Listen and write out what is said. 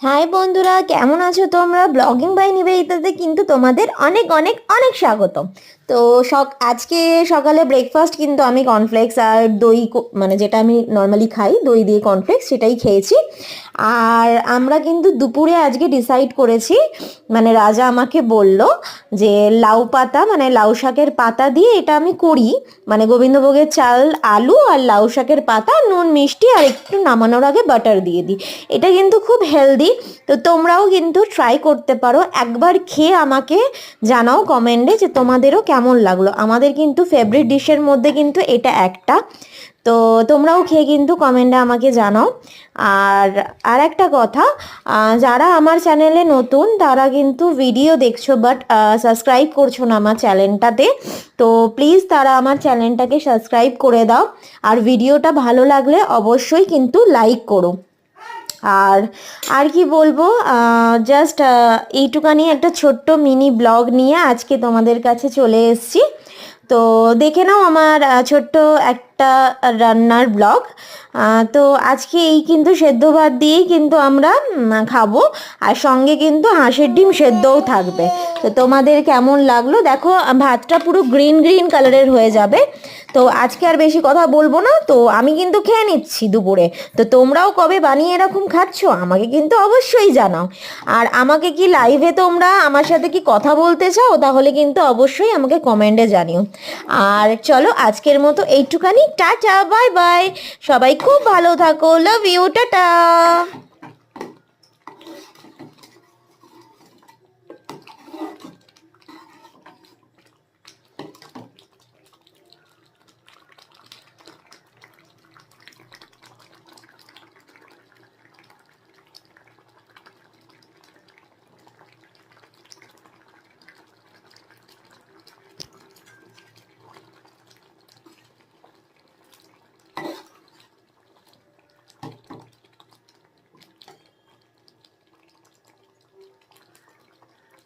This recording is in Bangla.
হাই বন্ধুরা, কেমন আছো তোমরা? ব্লগিং বাই নিবেদিতাতে কিন্তু তোমাদের অনেক অনেক অনেক স্বাগত। তো আজকে সকালে ব্রেকফাস্ট কিন্তু আমি কর্নফ্লেক্স আর দই মানে যেটা আমি নর্মালি খাই দই দিয়ে কর্নফ্লেক্স সেটাই খেয়েছি। আর আমরা কিন্তু দুপুরে আজকে ডিসাইড করেছি, মানে রাজা আমাকে বলল যে লাউ পাতা মানে লাউ শাকের পাতা দিয়ে এটা আমি করি, মানে গোবিন্দভোগের চাল, আলু আর লাউ শাকের পাতা, নুন মিষ্টি আর একটু নামানোর আগে বাটার দিয়ে দিই। এটা কিন্তু খুব হেলদি। তো তোমরাও কিন্তু ট্রাই করতে পারো, একবার খেয়ে আমাকে জানাও কমেন্টে যে তোমাদেরও কেমন লাগলো। আমাদের কিন্তু ফেভারিট ডিশের মধ্যে কিন্তু এটা একটা। তো তোমরাও খেয়ে কিন্তু কমেন্টে আমাকে জানাও। আর আর একটা কথা, যারা আমার চ্যানেলে নতুন তারা কিন্তু ভিডিও দেখছো বাট সাবস্ক্রাইব করছো না আমার চ্যানেলটাতে, তো প্লিজ তারা আমার চ্যানেলটাকে সাবস্ক্রাইব করে দাও। আর ভিডিওটা ভালো লাগলে অবশ্যই কিন্তু লাইক করো। আর আর কি বলবো, জাস্ট এইটুকানি একটা ছোট্ট মিনি ব্লগ নিয়ে আজকে তোমাদের কাছে চলে এসেছি। তো দেখে নাও আমার ছোট্ট একটা রান্নার ব্লগ। তো আজকে এই কিন্তু সেদ্ধ ভাত দিয়েই কিন্তু আমরা খাবো, আর সঙ্গে কিন্তু হাঁসের ডিম সেদ্ধও থাকবে। তো তোমাদের কেমন লাগলো দেখো, ভাতটা পুরো গ্রিন গ্রিন কালারের হয়ে যাবে। তো আজকে আর বেশি কথা বলবো না, তো আমি কিন্তু খেয়ে নিচ্ছি দুপুরে। তো তোমরাও কবে বানিয়ে এরকম খাচ্ছ আমাকে কিন্তু অবশ্যই জানাও। আর আমাকে কি লাইভে তোমরা আমার সাথে কি কথা বলতে চাও, তাহলে কিন্তু অবশ্যই আমাকে কমেন্টে জানিও। আর চলো আজকের মতো এইটুখানি, টাটা বাই বাই, সবাই খুব ভালো থাকো, লাভ ইউ, টাটা।